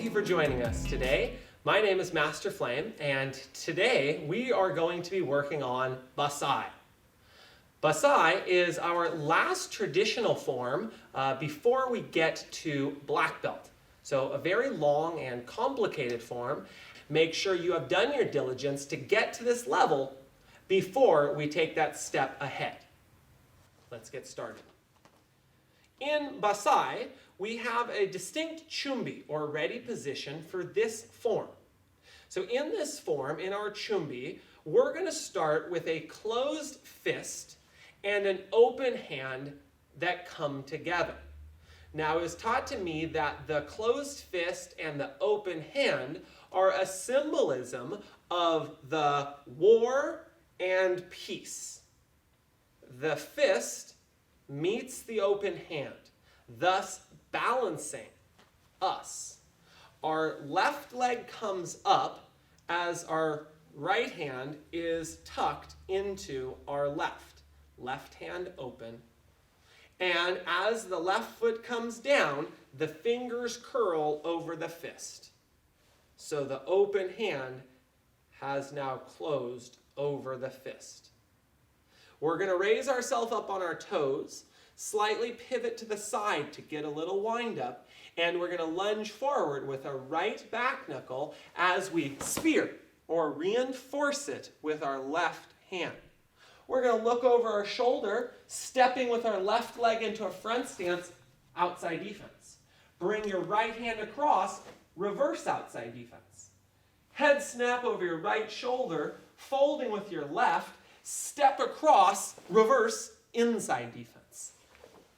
you for joining us today. My name is Master Flame, and today we are going to be working on Bassai. Bassai is our last traditional form before we get to black belt. So a very long and complicated form. Make sure you have done your diligence to get to this level before we take that step ahead. Let's get started. In Bassai, we have a distinct chumbi, or ready position, for this form. So in this form, in our chumbi, we're going to start with a closed fist and an open hand that come together. Now, it was taught to me that the closed fist and the open hand are a symbolism of the war and peace. The fist meets the open hand, thus balancing us. Our left leg comes up as our right hand is tucked into our left. Left hand open. And as the left foot comes down, the fingers curl over the fist. So the open hand has now closed over the fist. We're going to raise ourselves up on our toes, slightly pivot to the side to get a little wind up, and we're going to lunge forward with a right back knuckle as we spear or reinforce it with our left hand. We're going to look over our shoulder, stepping with our left leg into a front stance, outside defense. Bring your right hand across, reverse outside defense. Head snap over your right shoulder, folding with your left, step across, reverse, inside defense.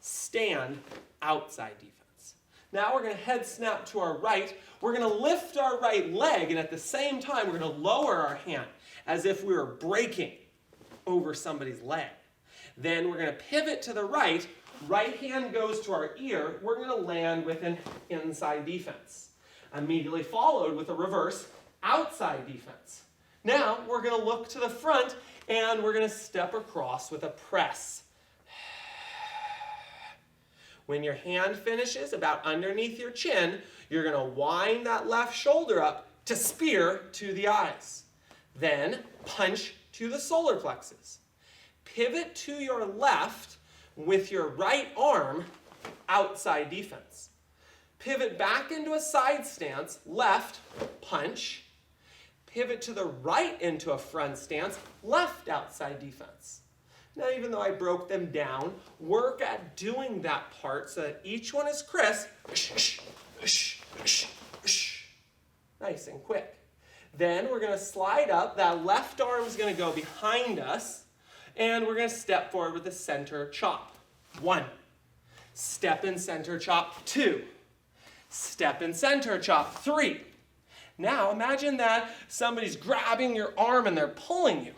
Stand, outside defense. Now we're going to head snap to our right. We're going to lift our right leg, and at the same time, we're going to lower our hand as if we were breaking over somebody's leg. Then we're going to pivot to the right. Right hand goes to our ear. We're going to land with an inside defense. Immediately followed with a reverse outside defense. Now we're going to look to the front, and we're going to step across with a press. When your hand finishes about underneath your chin, you're going to wind that left shoulder up to spear to the eyes. Then punch to the solar plexus. Pivot to your left with your right arm, outside defense. Pivot back into a side stance, left, punch. Pivot to the right into a front stance, left outside defense. Now, even though I broke them down, work at doing that part so that each one is crisp. Nice and quick. Then we're going to slide up. That left arm is going to go behind us, and we're going to step forward with a center chop. 1. Step in center chop. 2. Step in center chop. 3. Now imagine that somebody's grabbing your arm and they're pulling you.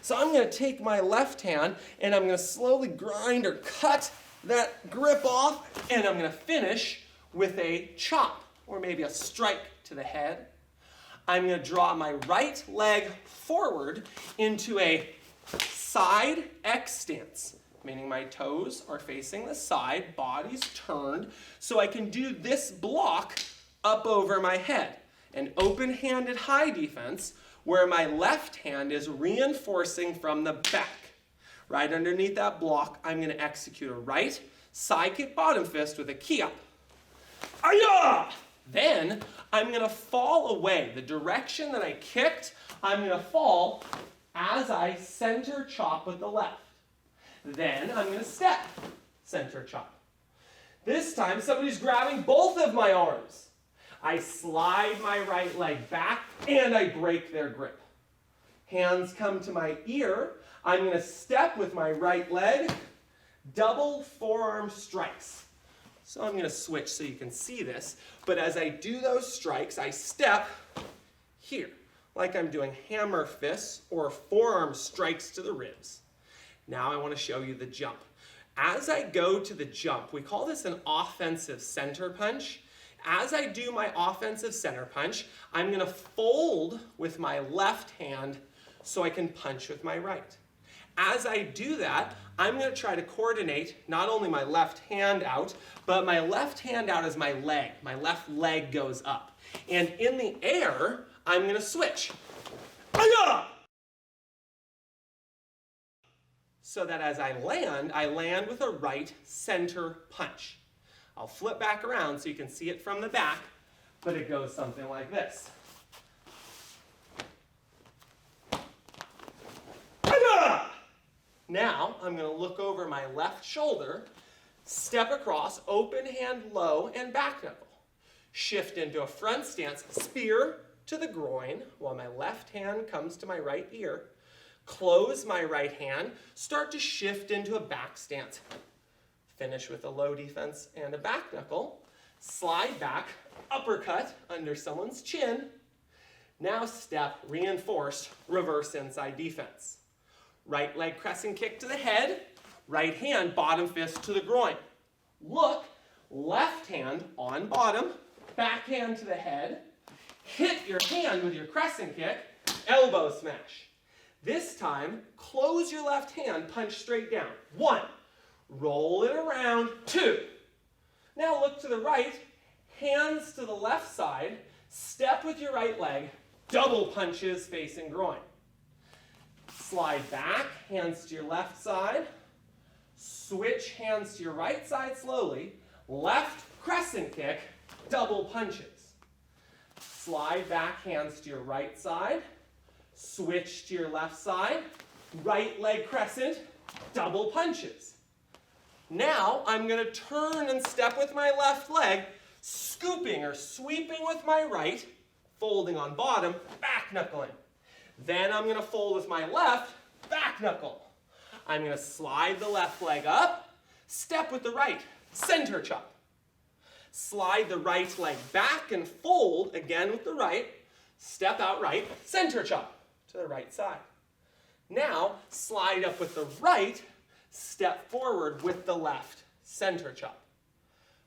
So I'm going to take my left hand and I'm going to slowly grind or cut that grip off, and I'm going to finish with a chop or maybe a strike to the head. I'm going to draw my right leg forward into a side X stance, meaning my toes are facing the side, body's turned, so I can do this block up over my head. An open-handed high defense where my left hand is reinforcing from the back. Right underneath that block, I'm going to execute a right side kick bottom fist with a key up. Aya! Then I'm going to fall away. The direction that I kicked, I'm going to fall as I center chop with the left. Then I'm going to step, center chop. This time somebody's grabbing both of my arms. I slide my right leg back and I break their grip. Hands come to my ear. I'm going to step with my right leg, double forearm strikes. So I'm going to switch so you can see this. But as I do those strikes, I step here, like I'm doing hammer fists or forearm strikes to the ribs. Now I want to show you the jump. As I go to the jump, we call this an offensive center punch. As I do my offensive center punch, I'm going to fold with my left hand so I can punch with my right. As I do that, I'm going to try to coordinate not only my left hand out, but my left hand out as my leg. My left leg goes up. And in the air, I'm going to switch. Hi-ya! So that as I land with a right center punch. I'll flip back around so you can see it from the back, but it goes something like this. Hi-ya! Now, I'm going to look over my left shoulder, step across, open hand low, and back knuckle. Shift into a front stance, spear to the groin, while my left hand comes to my right ear. Close my right hand, start to shift into a back stance. Finish with a low defense and a back knuckle. Slide back, uppercut under someone's chin. Now step, reinforce, reverse inside defense. Right leg crescent kick to the head, right hand bottom fist to the groin. Look, left hand on bottom, back hand to the head, hit your hand with your crescent kick, elbow smash. This time, close your left hand, punch straight down. 1, roll it around, 2. Now look to the right, hands to the left side, step with your right leg, double punches facing groin. Slide back, hands to your left side, switch hands to your right side slowly, left crescent kick, double punches. Slide back, hands to your right side, switch to your left side, right leg crescent, double punches. Now I'm going to turn and step with my left leg, scooping or sweeping with my right, folding on bottom, back knuckling. Then I'm going to fold with my left, back knuckle. I'm going to slide the left leg up, step with the right, center chop. Slide the right leg back and fold again with the right, step out right, center chop to the right side. Now slide up with the right, step forward with the left, center chop.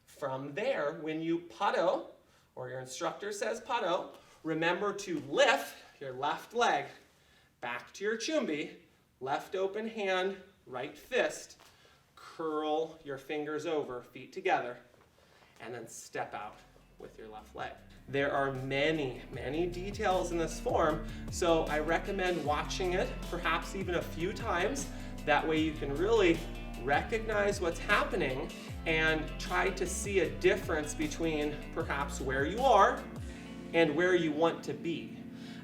From there, when you pado, or your instructor says pado, remember to lift your left leg back to your chumbi, left open hand, right fist, curl your fingers over, feet together, and then step out with your left leg. There are many, many details in this form, so I recommend watching it perhaps even a few times. That way you can really recognize what's happening and try to see a difference between perhaps where you are and where you want to be.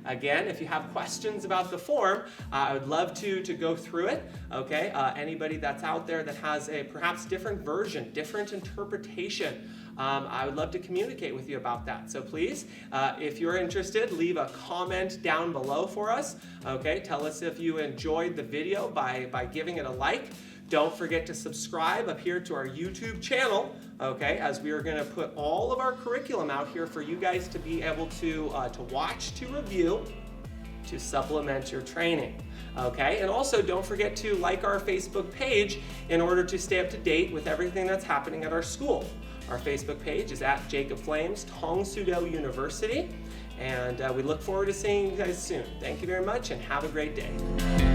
Again, if you have questions about the form, I would love to go through it, okay? Anybody that's out there that has a perhaps different version, different interpretation, I would love to communicate with you about that. So please, if you're interested, leave a comment down below for us, okay? Tell us if you enjoyed the video by giving it a like. Don't forget to subscribe up here to our YouTube channel, okay, as we are going to put all of our curriculum out here for you guys to be able to watch, to review, to supplement your training, okay? And also don't forget to like our Facebook page in order to stay up to date with everything that's happening at our school. Our Facebook page is at Jacob Flames, Tang Soo University, and we look forward to seeing you guys soon. Thank you very much and have a great day.